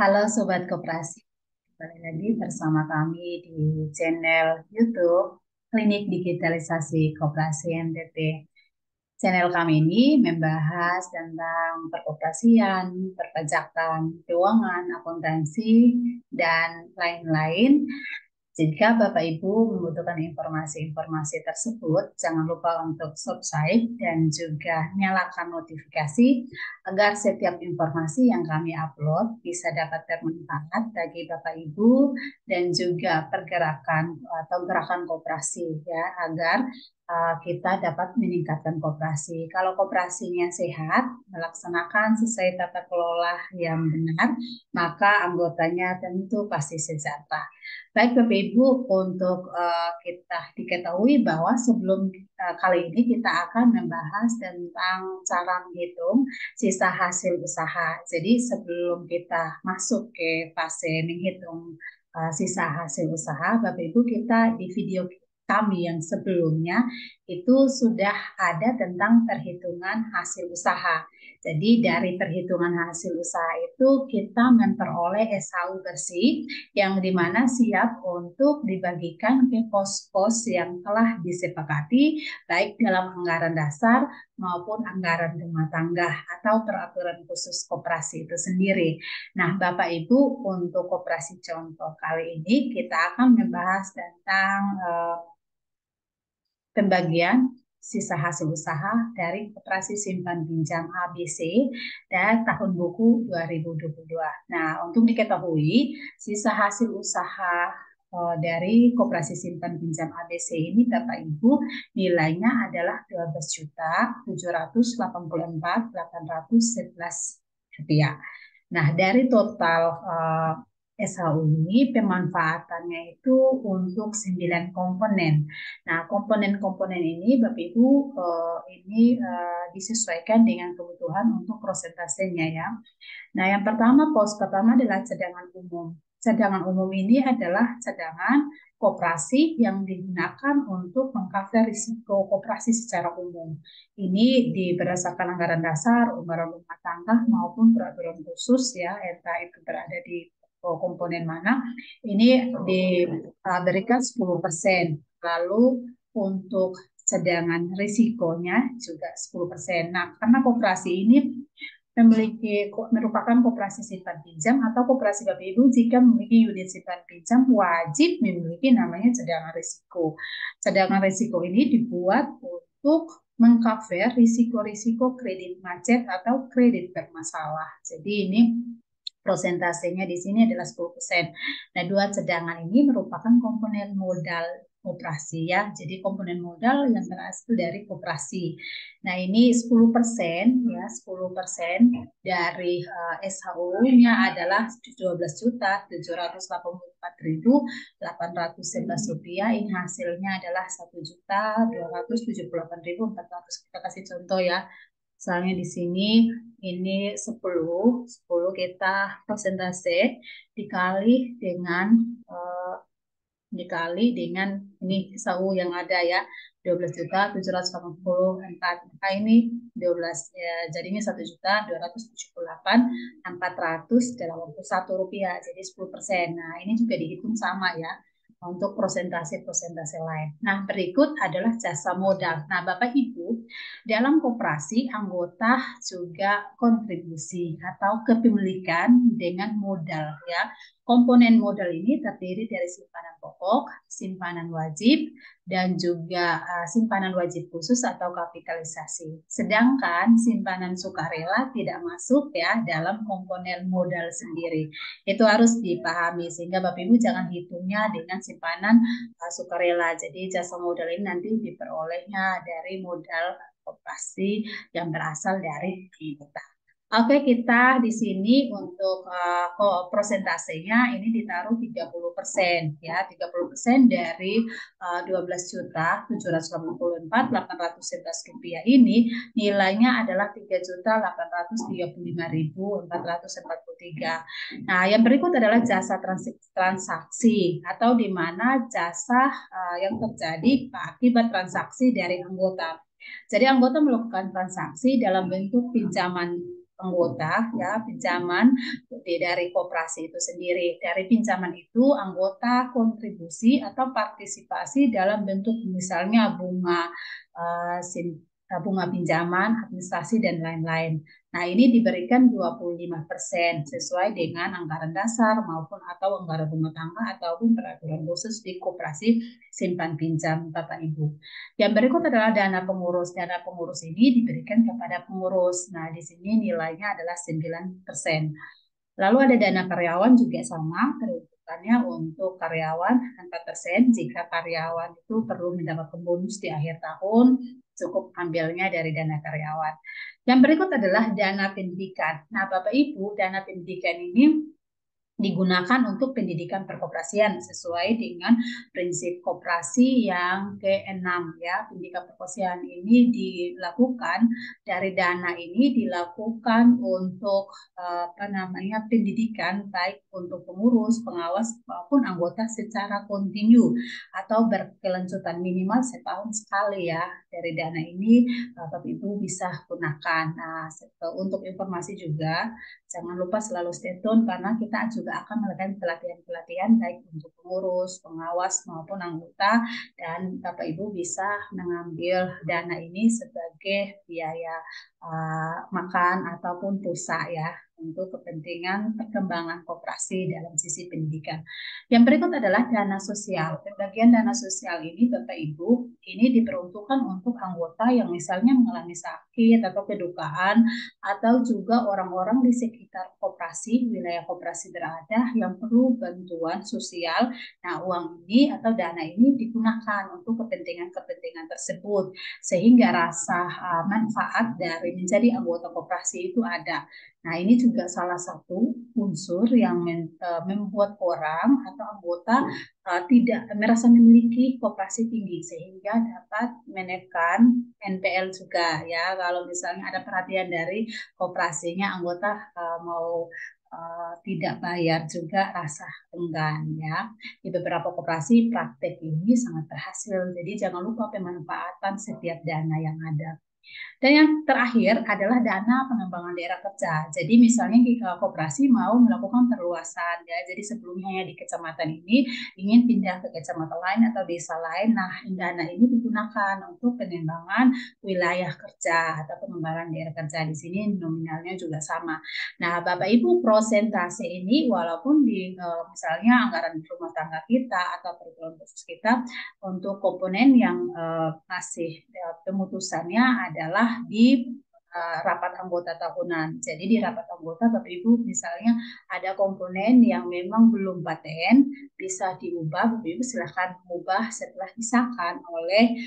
Halo Sobat Koperasi, kembali lagi bersama kami di channel YouTube Klinik Digitalisasi Koperasi NTT. Channel kami ini membahas tentang perkoperasian, perpajakan, keuangan, akuntansi, dan lain-lain. Jika Bapak Ibu membutuhkan informasi-informasi tersebut, jangan lupa untuk subscribe dan juga nyalakan notifikasi agar setiap informasi yang kami upload bisa dapat bermanfaat bagi Bapak Ibu dan juga pergerakan atau gerakan koperasi ya agar kita dapat meningkatkan koperasi. Kalau koperasinya sehat, melaksanakan sesuai tata kelola yang benar, maka anggotanya tentu pasti sejahtera. Baik Bapak Ibu, untuk kita diketahui bahwa sebelum kali ini kita akan membahas tentang cara menghitung sisa hasil usaha. Jadi sebelum kita masuk ke fase menghitung sisa hasil usaha, Bapak Ibu kita di video kami yang sebelumnya itu sudah ada tentang perhitungan hasil usaha. Jadi dari perhitungan hasil usaha itu kita memperoleh SHU bersih yang dimana siap untuk dibagikan ke pos-pos yang telah disepakati baik dalam anggaran dasar maupun anggaran rumah tangga atau peraturan khusus koperasi itu sendiri. Nah, Bapak Ibu, untuk koperasi contoh kali ini kita akan membahas tentang pembagian sisa hasil usaha dari Koperasi Simpan Pinjam ABC dan tahun buku 2022. Nah, untuk diketahui, sisa hasil usaha dari Koperasi Simpan Pinjam ABC ini Bapak Ibu nilainya adalah 12.784.811 rupiah. Nah, dari total SHU ini pemanfaatannya itu untuk 9 komponen. Nah, komponen-komponen ini Bapak Ibu ini disesuaikan dengan kebutuhan untuk prosentasenya ya. Nah, yang pertama pos pertama adalah cadangan umum. Cadangan umum ini adalah cadangan koperasi yang digunakan untuk mengcover risiko koperasi secara umum. Ini berdasarkan anggaran dasar, anggaran rumah tangga maupun peraturan khusus ya, entah itu berada di komponen mana. Ini diberikan 10%. Lalu untuk cadangan risikonya juga 10%. Nah, karena koperasi ini merupakan koperasi simpan pinjam atau koperasi Bapak Ibu jika memiliki unit simpan pinjam wajib memiliki namanya cadangan risiko. Cadangan risiko ini dibuat untuk mengcover risiko-risiko kredit macet atau kredit bermasalah. Jadi ini prosentasenya di sini adalah 10%. Nah, dua cadangan ini merupakan komponen modal koperasi ya. Jadi komponen modal yang berasal dari koperasi. Nah, ini 10% ya, 10% dari SHU-nya adalah 12.784.811 rupiah. Ini hasilnya adalah 1.278.400. Kita kasih contoh ya. Misalnya di sini ini 10 kita persentase dikali dengan ini SAU yang ada ya 12.784. Maka ini 12 ya, jadinya 1.278.400 dalam waktu Rp1. Jadi 10%. Nah, ini juga dihitung sama ya untuk prosentase-prosentase lain. Nah, berikut adalah jasa modal. Nah, Bapak Ibu, dalam koperasi anggota juga kontribusi atau kepemilikan dengan modal ya. Komponen modal ini terdiri dari simpanan pokok, simpanan wajib, dan juga simpanan wajib khusus atau kapitalisasi. Sedangkan simpanan sukarela tidak masuk ya dalam komponen modal sendiri. Itu harus dipahami sehingga Bapak Ibu jangan hitungnya dengan simpanan sukarela. Jadi jasa modal ini nanti diperolehnya dari modal koperasi yang berasal dari kita. Oke, kita di sini untuk prosentasenya ini ditaruh 30% ya, 30% dari 12.784.811 rupiah ini nilainya adalah 3.835.443. Nah, yang berikut adalah jasa transaksi atau di mana jasa yang terjadi akibat transaksi dari anggota. Jadi anggota melakukan transaksi dalam bentuk pinjaman anggota ya pinjaman dari koperasi itu sendiri. Dari pinjaman itu anggota kontribusi atau partisipasi dalam bentuk misalnya bunga bunga pinjaman, administrasi dan lain-lain. Nah, ini diberikan 25% sesuai dengan anggaran dasar maupun atau anggaran rumah tangga ataupun peraturan khusus di koperasi simpan pinjam Bapak Ibu. Yang berikut adalah dana pengurus. Dana pengurus ini diberikan kepada pengurus. Nah, di sini nilainya adalah 9%. Lalu ada dana karyawan juga sama, peruntukannya untuk karyawan 4%. Jika karyawan itu perlu mendapatkan bonus di akhir tahun, cukup ambilnya dari dana karyawan. Yang berikut adalah dana pendidikan. Nah, Bapak Ibu, dana pendidikan ini digunakan untuk pendidikan perkoperasian sesuai dengan prinsip koperasi yang keenam ya. Pendidikan perkoperasian ini dilakukan dari dana ini dilakukan untuk pendidikan baik untuk pengurus, pengawas maupun anggota secara kontinu atau berkelanjutan minimal setahun sekali ya. Dari dana ini Bapak Ibu bisa gunakan. Nah, untuk informasi juga jangan lupa selalu stay tune karena kita juga akan melakukan pelatihan-pelatihan baik untuk pengurus, pengawas maupun anggota dan Bapak Ibu bisa mengambil dana ini sebagai biaya makan ataupun pulsa ya untuk kepentingan perkembangan koperasi dalam sisi pendidikan. Yang berikut adalah dana sosial. Pembagian dana sosial ini Bapak Ibu ini diperuntukkan untuk anggota yang misalnya mengalami sakit atau kedukaan atau juga orang-orang di sekitar koperasi, wilayah koperasi berada yang perlu bantuan sosial. Nah, uang ini atau dana ini digunakan untuk kepentingan-kepentingan tersebut sehingga rasa manfaat dari menjadi anggota koperasi itu ada. Nah, ini juga salah satu unsur yang membuat orang atau anggota tidak merasa memiliki koperasi tinggi sehingga dapat menekan NPL juga ya. Kalau misalnya ada perhatian dari koperasinya anggota mau tidak bayar juga rasa enggan ya. Di beberapa koperasi praktek ini sangat berhasil. Jadi jangan lupa pemanfaatan setiap dana yang ada. Dan yang terakhir adalah dana pengembangan daerah kerja. Jadi misalnya jika koperasi mau melakukan perluasan ya, jadi sebelumnya di kecamatan ini ingin pindah ke kecamatan lain atau desa lain, nah dana ini digunakan untuk pengembangan wilayah kerja atau pengembangan daerah kerja. Di sini nominalnya juga sama. Nah, Bapak Ibu prosentase ini walaupun di misalnya anggaran rumah tangga kita atau peraturan khusus kita untuk komponen yang masih pemutusannya adalah di rapat anggota tahunan. Jadi di rapat anggota Bapak Ibu misalnya ada komponen yang memang belum paten bisa diubah, Bapak Ibu silahkan ubah setelah disahkan oleh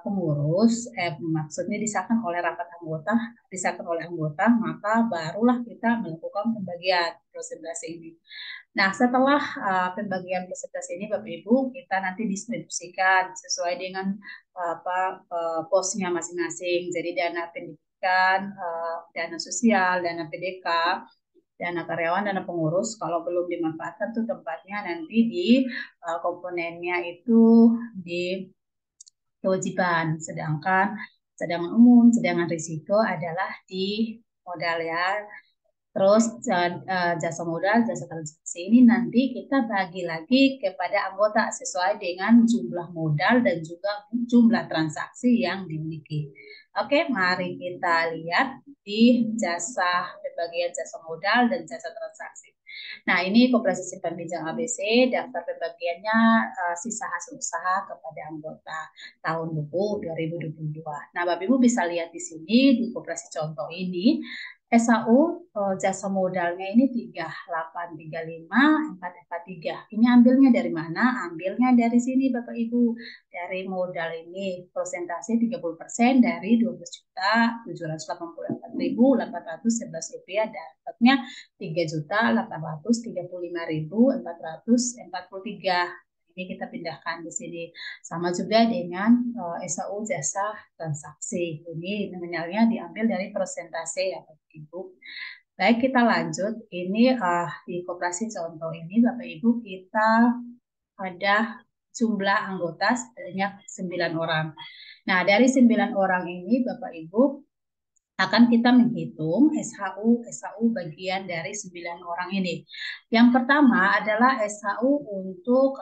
pengurus, maksudnya disahkan oleh rapat anggota, disahkan oleh anggota, maka barulah kita melakukan pembagian persentase ini. Nah, setelah pembagian persentase ini, Bapak Ibu, kita nanti distribusikan sesuai dengan posnya masing-masing. Jadi dana pendidikan, dana sosial, dana PDK, dana karyawan, dana pengurus. Kalau belum dimanfaatkan tuh tempatnya nanti di komponennya itu di kewajiban. Sedangkan cadangan umum, cadangan risiko adalah di modal ya. Terus jasa modal, jasa transaksi ini nanti kita bagi lagi kepada anggota sesuai dengan jumlah modal dan juga jumlah transaksi yang dimiliki. Oke, mari kita lihat di pembagian jasa modal dan jasa transaksi. Nah, ini Koperasi Simpan Pinjam ABC, daftar pembagiannya sisa hasil usaha kepada anggota tahun buku 2022. Nah, Bapak Ibu bisa lihat di sini di Koperasi contoh ini SAU jasa modalnya ini 3835 443. Ini ambilnya dari mana? Ambilnya dari sini Bapak Ibu. Dari modal ini persentase 30% dari 12.784.811 rupiah, dapatnya 3.835.443. Ini kita pindahkan di sini. Sama juga dengan SAU jasa transaksi. Ini nominalnya diambil dari persentase ya Bapak Ibu. Baik, kita lanjut. Ini di koperasi contoh ini Bapak Ibu kita ada jumlah anggota sebanyak 9 orang. Nah, dari 9 orang ini Bapak Ibu akan kita menghitung SHU bagian dari 9 orang ini. Yang pertama adalah SHU untuk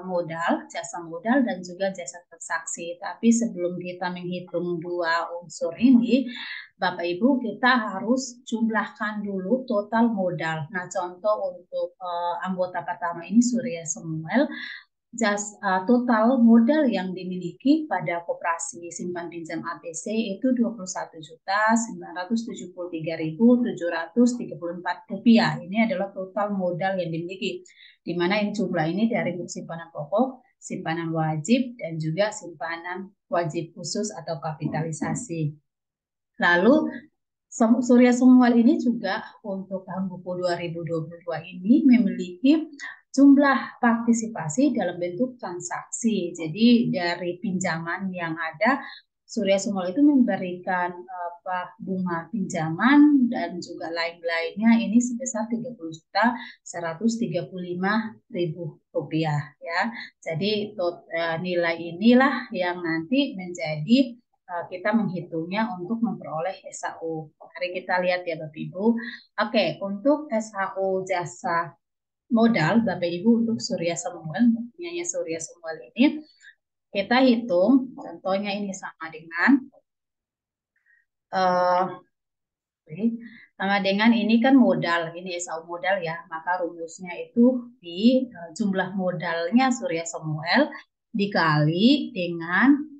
modal, jasa modal dan juga jasa transaksi. Tapi sebelum kita menghitung dua unsur ini, Bapak Ibu kita harus jumlahkan dulu total modal. Nah, contoh untuk anggota pertama ini Surya Samuel, total modal yang dimiliki pada koperasi simpan pinjam ABC itu Rp21.973.734. Ini adalah total modal yang dimiliki, di mana yang jumlah ini dari simpanan pokok, simpanan wajib, dan juga simpanan wajib khusus atau kapitalisasi. Lalu Surya Samuel ini juga untuk tahun buku 2022 ini memiliki jumlah partisipasi dalam bentuk transaksi. Jadi dari pinjaman yang ada, Surya Samuel itu memberikan bunga pinjaman dan juga lain-lainnya ini sebesar Rp30.135.000 ya. Jadi nilai inilah yang nanti menjadi kita menghitungnya untuk memperoleh SHU. Mari kita lihat ya Bapak Ibu. Oke, untuk SHU jasa modal Bapak Ibu untuk Surya Samuel, punyanya Surya Samuel ini, kita hitung, contohnya ini sama dengan ini kan modal, ini SHU modal ya, maka rumusnya itu di jumlah modalnya Surya Samuel dikali dengan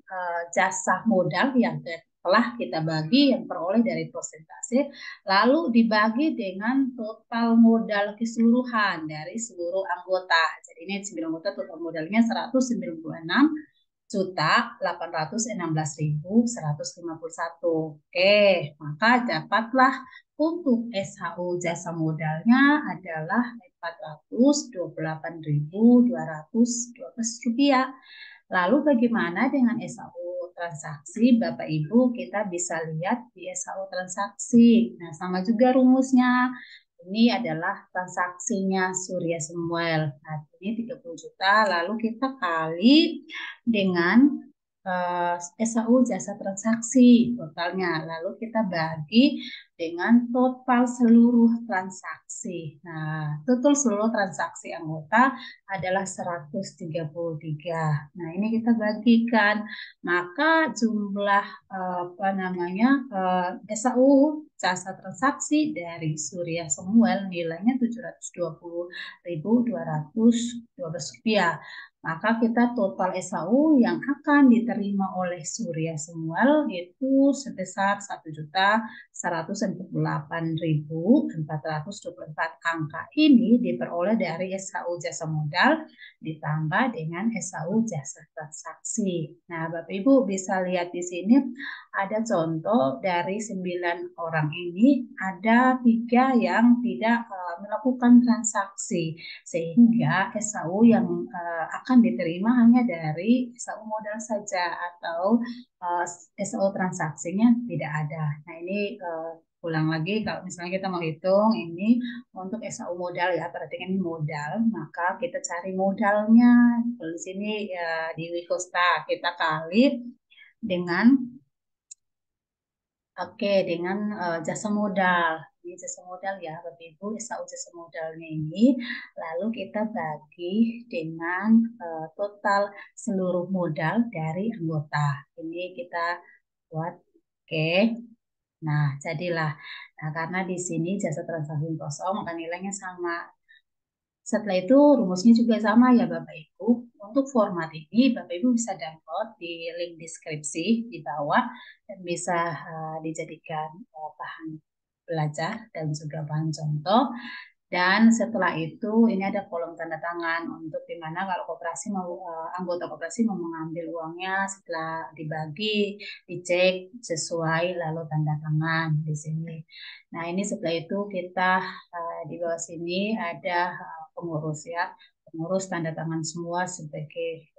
jasa modal yang telah kita bagi yang peroleh dari persentase, lalu dibagi dengan total modal keseluruhan dari seluruh anggota. Jadi ini 9 anggota total modalnya 196.816.151. Oke, maka dapatlah untuk SHU jasa modalnya adalah Rp428.212. Lalu bagaimana dengan SHU transaksi? Bapak Ibu kita bisa lihat di SHU transaksi. Nah, sama juga rumusnya. Ini adalah transaksinya Surya Samuel. Nah, ini 30 juta. Lalu kita kali dengan SHU jasa transaksi totalnya. Lalu kita bagi dengan total seluruh transaksi. Nah, total seluruh transaksi anggota adalah 133. Nah, ini kita bagikan. Maka jumlah SHU jasa transaksi dari Surya Samuel nilainya Rp720.212. Maka kita total SHU yang akan diterima oleh Surya Samuel itu sebesar 1.148.424. Angka ini diperoleh dari SHU jasa modal ditambah dengan SHU jasa transaksi. Nah, Bapak Ibu bisa lihat di sini ada contoh dari 9 orang ini, ada 3 yang tidak melakukan transaksi, sehingga SHU yang akan diterima hanya dari SHU modal saja atau SHU transaksinya tidak ada. Nah, ini ulang lagi, kalau misalnya kita mau hitung ini untuk SHU modal ya, perhatikan ini modal, maka kita cari modalnya. Di sini ya, di Wikosta kita kali dengan dengan jasa modal. Ini jasa modal ya, Bapak Ibu, SHU jasa modalnya ini. Lalu kita bagi dengan total seluruh modal dari anggota. Ini kita buat, Nah, jadilah. Nah, karena di sini jasa transaksi kosong, maka nilainya sama. Setelah itu rumusnya juga sama ya Bapak Ibu. Untuk format ini Bapak Ibu bisa download di link deskripsi di bawah dan bisa dijadikan bahan belajar dan juga bahan contoh. Dan setelah itu ini ada kolom tanda tangan untuk dimana kalau koperasi anggota koperasi mau mengambil uangnya setelah dibagi, dicek sesuai lalu tanda tangan di sini. Nah, ini setelah itu kita di bawah sini ada pengurus ya, pengurus tanda tangan semua sebagai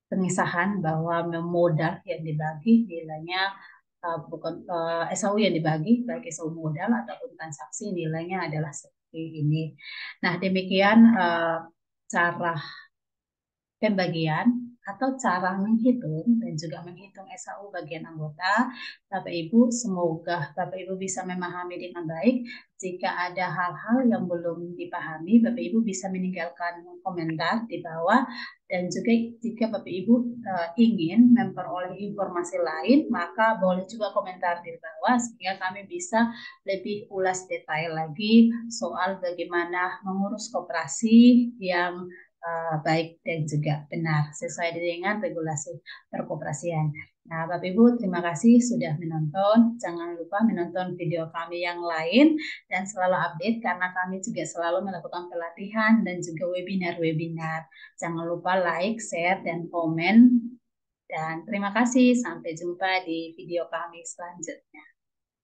pengisahan bahwa modal yang dibagi nilainya bukan SHU yang dibagi baik SHU modal ataupun transaksi nilainya adalah seperti ini. Nah, demikian cara pembagian atau cara menghitung dan juga menghitung SAU bagian anggota. Bapak Ibu, semoga Bapak Ibu bisa memahami dengan baik. Jika ada hal-hal yang belum dipahami, Bapak Ibu bisa meninggalkan komentar di bawah. Dan juga jika Bapak Ibu ingin memperoleh informasi lain, maka boleh juga komentar di bawah sehingga kami bisa lebih ulas detail lagi soal bagaimana mengurus koperasi yang baik dan juga benar sesuai dengan regulasi perkoperasian. Nah, Bapak Ibu, terima kasih sudah menonton. Jangan lupa menonton video kami yang lain dan selalu update karena kami juga selalu melakukan pelatihan dan juga webinar-webinar. Jangan lupa like, share, dan komen. Dan terima kasih. Sampai jumpa di video kami selanjutnya.